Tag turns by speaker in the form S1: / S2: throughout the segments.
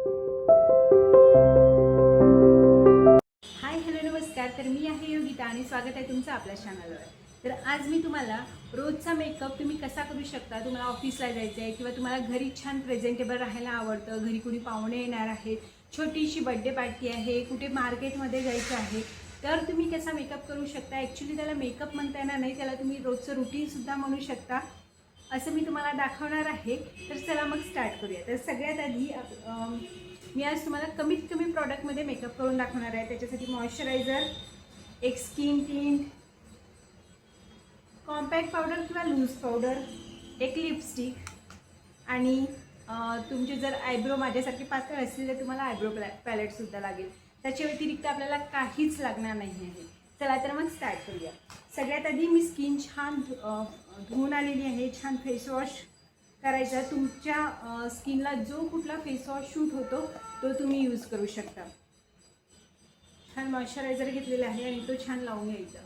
S1: Hi hello नमस्कार. तर मी आहे योगिता आणि स्वागत आहे तुमचं आपल्या चॅनलवर. तर आज मी तुम्हाला रोजचा मेकअप तुम्ही कसा करू शकता. तुम्हाला ऑफिसला जायचं आहे किंवा तुम्हाला घरी छान प्रेझेंटेबल राहायला आवडतं, घरी कुणी पाहुणे येणार आहेत, छोटीशी बड्डे पार्टी आहे, कुठे मार्केटमध्ये जायचं आहे, तर तुम्ही कसा मेकअप करू शकता. ॲक्च्युली त्याला मेकअप म्हणता येणार नाही, त्याला तुम्ही रोजचं रुटीनसुद्धा म्हणू शकता. असं मी तुम्हाला दाखवणार आहे. तर चला मग स्टार्ट करूया. तर सगळ्यात आधी मी आज तुम्हाला कमीत कमी प्रॉडक्टमध्ये मेकअप करून दाखवणार आहे. त्याच्यासाठी मॉइश्चरायझर, एक स्किन टिंट, कॉम्पॅक्ट पावडर किंवा लूज पावडर, एक लिपस्टिक आणि तुमचे जर आयब्रो माझ्यासारखे पातळ असतील तर तुम्हाला आयब्रो पॅलेटसुद्धा लागेल. त्याच्या व्यतिरिक्त आपल्याला काहीच लागणार नाही आहे. चला तर मग स्टार्ट करूया. सगळ्यात आधी मी स्किन छान धुवून आलेली आहे. छान फेसवॉश करायचा. तुमच्या स्किनला जो कुठला फेसवॉश शूट होतो तो तुम्ही यूज करू शकता. छान मॉइश्चरायझर घेतलेला आहे आणि तो छान लावून घ्यायचा.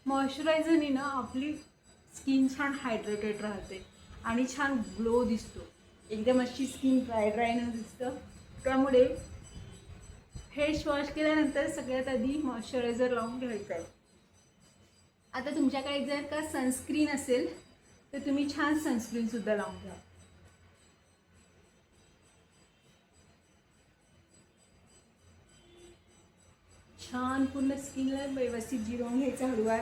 S1: मॉइश्चरायझरने ना आपली स्किन छान हायड्रेटेड राहते आणि छान ग्लो दिसतो. एकदम अशी स्किन ड्राय न दिसतं. त्यामुळे फेस वॉश केल्यानंतर सगळ्यात आधी मॉइश्चरायझर लावून घ्यायचा आहे. आता तुमच्याकडे जर का सनस्क्रीन असेल तर तुम्ही छान सनस्क्रीनसुद्धा लावून घ्या. छान पूर्ण स्किनला व्यवस्थित जिरवून घ्यायचं हळूवार.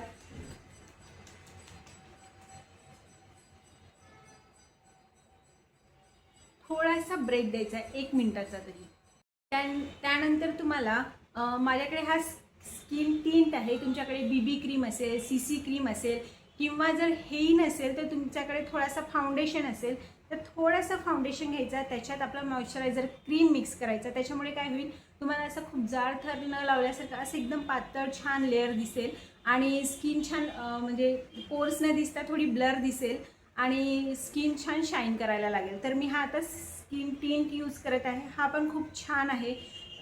S1: थोडासा ब्रेक द्यायचा 1 मिनिटाचा तरी. त्यानंतर तुम्हाला माझ्याकडे हा स्किन टिंट आहे. तुमच्याकडे बीबी क्रीम असेल, सीसी क्रीम असेल किंवा जर हेही नसेल तर तुमच्याकडे थोडासा फाउंडेशन असेल तर थोडासा फाउंडेशन घ्यायचा. त्याच्यात आपला मॉइश्चरायझर क्रीम मिक्स करायचा. त्याच्यामुळे काय होईल, तुम्हाला असं खूप जाड थर न लावल्यासारखं असं एकदम पातळ छान लेअर दिसेल आणि स्किन छान म्हणजे पोर्स न दिसता थोडी ब्लर दिसेल आणि स्किन छान शाईन करायला लागेल. तर मी हा आता स्किन टिंट यूज करत आहे. हा पण खूप छान आहे.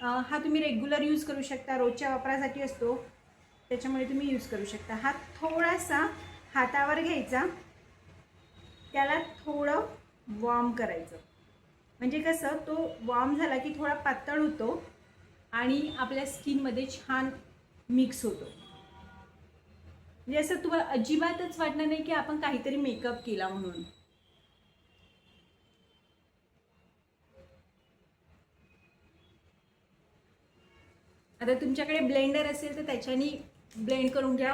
S1: हा तुम्ही रेग्युलर यूज करू शकता, रोजच्या वापरासाठी असतो, त्याच्यामुळे तुम्ही यूज करू शकता. हा थोडासा हातावर घ्यायचा, त्याला थोडं वॉर्म करायचं. म्हणजे कसं, तो वॉर्म झाला की थोडा पातळ होतो आणि आपल्या स्किनमध्ये छान मिक्स होतो. म्हणजे असं तुम्हाला अजिबातच वाटणार नाही की आपण काहीतरी मेकअप केला म्हणून. आता तुमच्याकडे ब्लेंडर असेल तर त्याच्यानी ब्लेंड करून घ्या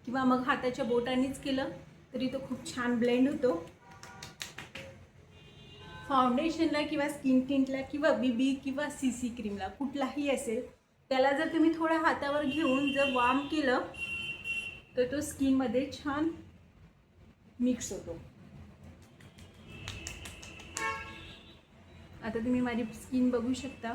S1: किंवा मग हाताच्या बोटांनीच केलं तरी तो खूप छान ब्लेंड होतो. फाउंडेशनला किंवा स्किन टिंटला किंवा बीबी किंवा सीसी क्रीमला कुठलाही असेल, त्याला जर तुम्ही थोडं हातावर घेऊन जर वार्म केलं तर तो स्किनमध्ये छान मिक्स होतो. आता तुम्ही माझी स्किन बघू शकता.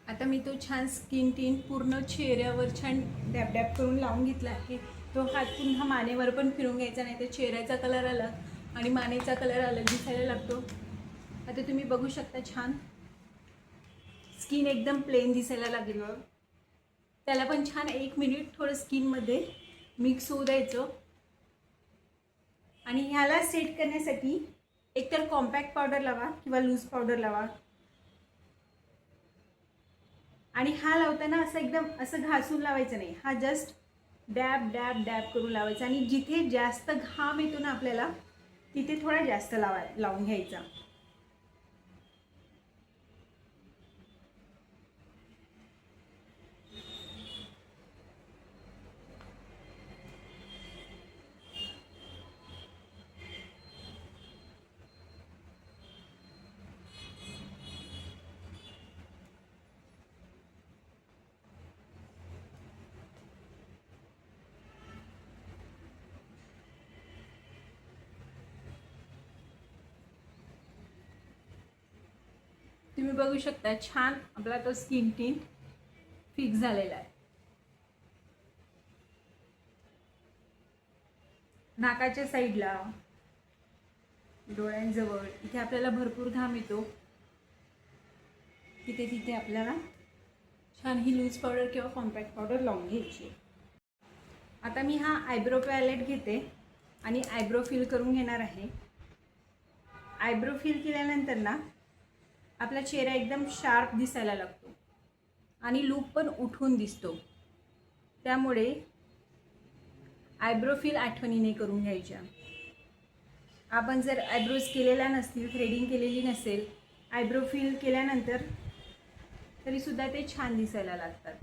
S1: आता मी तो छान स्किन टिंट पूर्ण चेहऱ्यावर छान डॅब डॅब करून लावून घेतला आहे. तो हात पुन्हा मानेवर पण फिरून घ्यायचा, नाही तर चेहऱ्याचा कलर अलग आणि मानेचा कलर अलग दिसायला लागतो. आता तुम्ही बघू शकता छान स्किन एकदम प्लेन दिसायला लागेल. त्याला पण छान 1 मिनिट थोडं स्किनमध्ये मिक्स होऊ द्यायचं. आणि ह्याला सेट करण्यासाठी एकतर कॉम्पॅक्ट पावडर लावा किंवा लूज पावडर लावा. आणि हा लावताना असं एकदम असं घासून लावायचं नाही. हा जस्ट डॅब डॅब डॅब करून लावायचा आणि जिथे जास्त घाम येतो ना आपल्याला तिथे थोडा जास्त लावून घ्यायचा. तुम्ही बघू शकता छान आपला तो स्किन टिंट फिक्स झालेला आहे. नाकाच्या साईडला, डोळ्यांजवळ इथे आपल्याला भरपूर घाम येतो, तिथे आपल्याला छान ही लूज पावडर किंवा कॉम्पॅक्ट पावडर लावून घ्यायची. आता मी हा आयब्रो पॅलेट घेते आणि आयब्रो फिल करून घेणार आहे. आयब्रो फिल केल्यानंतर ना आपला चेहरा एकदम शार्प दिसायला लागतो आणि लूक पण उठून दिसतो. त्यामुळे आयब्रो फिल आठवणीने करून घ्यायच्या. आपण जर आयब्रोज केलेल्या नसतील, थ्रेडिंग केलेली नसेल, आयब्रो फिल केल्यानंतर तरीसुद्धा ते छान दिसायला लागतात.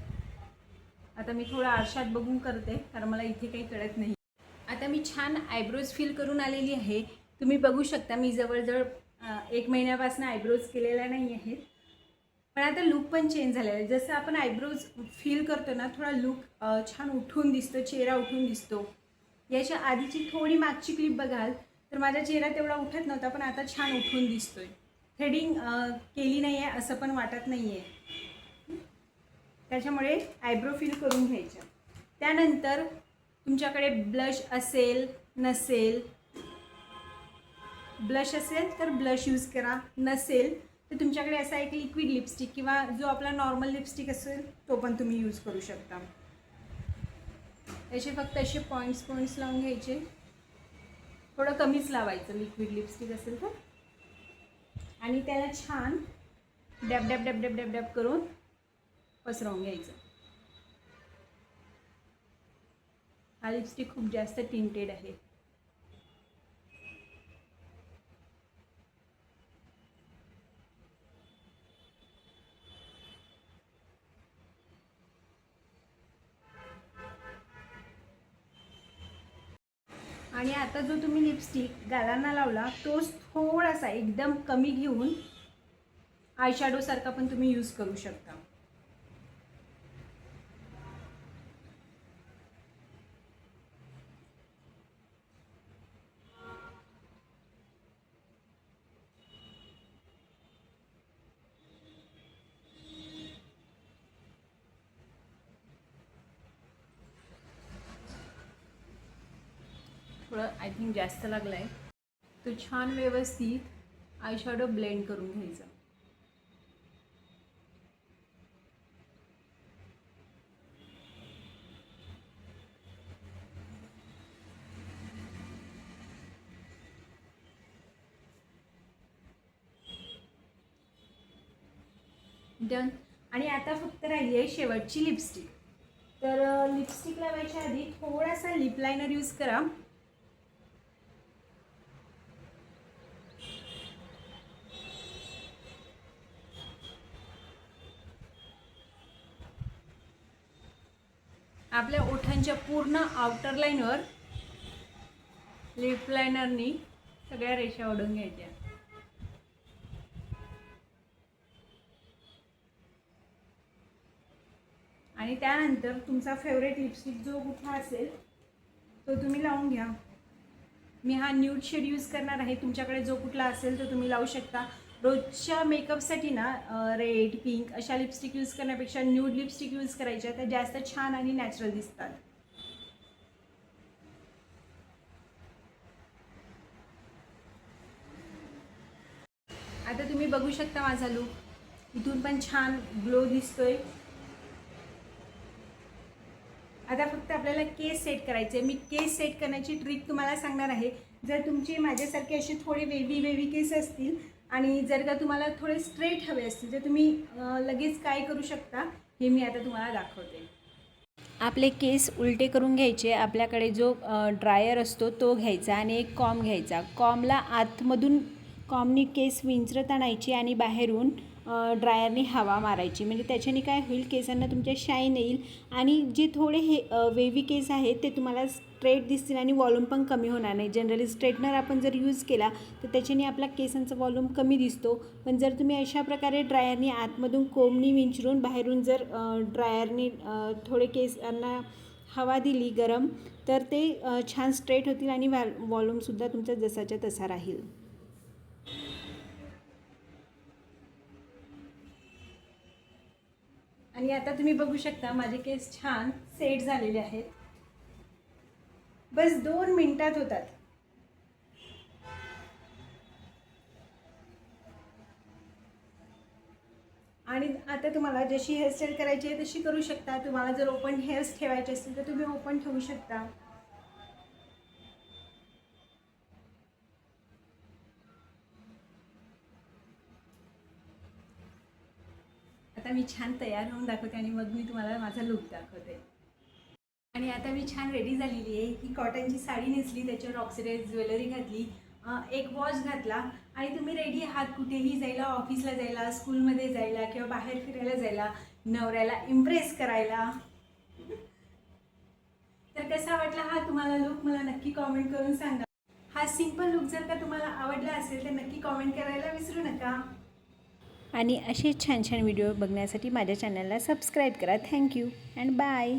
S1: आता मी थोडं आरशात बघून करते कारण मला इथे काही कळत नाही. आता मी छान आयब्रोज फिल करून आलेली आहे. तुम्ही बघू शकता मी जवळजवळ 1 महिन्यापासून आयब्रोज केलेल्या नाही आहेत, पण आता लूक पण चेंज झालेला आहे. जसं आपण आयब्रोज फिल करतो ना, थोडा लूक छान उठून दिसतो, चेहरा उठून दिसतो. याच्या आधीची थोडी मागची क्लिप बघाल तर माझा चेहरा तेवढा उठत नव्हता, पण आता छान उठून दिसतोय. थ्रेडिंग केली नाही आहे असं पण वाटत नाही आहे. त्याच्यामुळे आयब्रो फिल करून घ्यायच्या. त्यानंतर तुमच्याकडे ब्लश असेल नसेल, ब्लश असेल तर ब्लश यूज करा, नसेल तर तुमच्याकडे असा एक लिक्विड लिपस्टिक किंवा जो आपला नॉर्मल लिपस्टिक असेल तो पण तुम्ही यूज करू शकता. याचे फक्त असे पॉईंट्स लावून घ्यायचे. थोडं कमीच लावायचं लिक्विड लिपस्टिक असेल तर, आणि त्याला छान dab dab dab dab dab dab करून पसरवून घ्यायचं. हा लिपस्टिक खूप जास्त टिंटेड आहे. आणि आता जो तुम्ही लिपस्टिक गालांना लावला तोच थोडासा एकदम कमी घेऊन आयशॅडो सारखा पण तुम्ही यूज करू शकता. थोडं आय थिंक जास्त लागला आहे. तो छान व्यवस्थित आयशॅडो ब्लेंड करून घ्यायचा. डन. आणि आता फक्त राहिली आहे शेवटची लिपस्टिक. तर लिपस्टिक लावायच्या आधी थोडासा लिप लायनर यूज करा. आपल्या ओठांच्या पूर्ण आउटर लाईनवर लिप लायनरनी सगळ्या रेषा ओढून घ्यायच्या. आणि त्यानंतर तुमचा फेवरेट लिपस्टिक जो कुठला असेल तो तुम्ही लावून घ्या. मी हा न्यूड शेड यूज करणार आहे. तुमच्याकडे जो कुठला असेल तो तुम्ही लावू शकता. रोजच्या मेकअपसाठी ना रेड, पिंक अशा लिपस्टिक यूज करण्यापेक्षा न्यूड लिपस्टिक यूज करायच्या, त्या जास्त छान आणि नॅचरल दिसतात. आता तुम्ही बघू शकता माझा लूक, इथून पण छान ग्लो दिसतोय. आता फक्त आपल्याला केस सेट करायचे. मी केस सेट करण्याची ट्रिक तुम्हाला सांगणार आहे. जर तुमची माझ्यासारखे असे थोडे वेवी केस असतील आणि जर का तुम्हाला थोडे स्ट्रेट हवे असतील तर तुम्ही लगेच काय करू शकता हे मी आता तुम्हाला दाखवते. आपले केस उलटे करून घ्यायचे. आपल्याकडे जो ड्रायर असतो तो घ्यायचा आणि एक कॉम घ्यायचा. कॉमला आतमधून कॉमनी केस विंचरत आणायची आणि बाहेरून ड्रायरने हवा मारायची. म्हणजे त्याच्याने काय होईल, केसांना तुमच्या शाईन येईल आणि जे थोडे हे वेवी केस आहेत ते तुम्हाला स्ट्रेट दिसतील आणि वॉल्यूम पण कमी होणार नाही. जनरली स्ट्रेटनर आपण जर यूज केला तर त्याच्याने आपला केसांचा वॉल्यूम कमी दिसतो. पण जर तुम्ही अशा प्रकारे ड्रायरने आतमधून कोंबनी विंचरून बाहेरून जर ड्रायरने थोडे केसांना हवा दिली गरम, तर ते छान स्ट्रेट होतील आणि वॉल्यूमसुद्धा तुमचा जसाच्या तसा राहील. आणि आता तुम्ही बघू शकता माझे केस छान सेट झालेले आहेत. बस 2 मिनिटात होतात. आणि आता तुम्हाला जशी हेअरस्टाईल करायची आहे तशी करू शकता. तुम्हाला जर ओपन हेअर्स ठेवायचे असतील तर तुम्ही ओपन ठेवू शकता. आता मी छान तयार होऊन दाखवते आणि मग मी तुम्हाला माझा लुक दाखवते. आणि आता मी छान रेडी झालेली आहे. ही कॉटनची साडी नेसली, त्याच्यावर ऑक्सिडाइज ज्वेलरी घातली, एक वॉच घातला आणि तुम्ही रेडी आहात कुठेही जायला, ऑफिसला जायला, स्कूलमध्ये जायला किंवा बाहेर फिरायला जायला, नवऱ्याला इम्प्रेस करायला. तर कसा वाटला हा तुम्हाला लुक मला नक्की कॉमेंट करून सांगा. हा सिंपल लुक जर का तुम्हाला आवडला असेल तर नक्की कॉमेंट करायला विसरू नका. आणि असे छान छान व्हिडिओ बघण्यासाठी माझ्या चॅनलला सबस्क्राईब करा. Thank you and bye.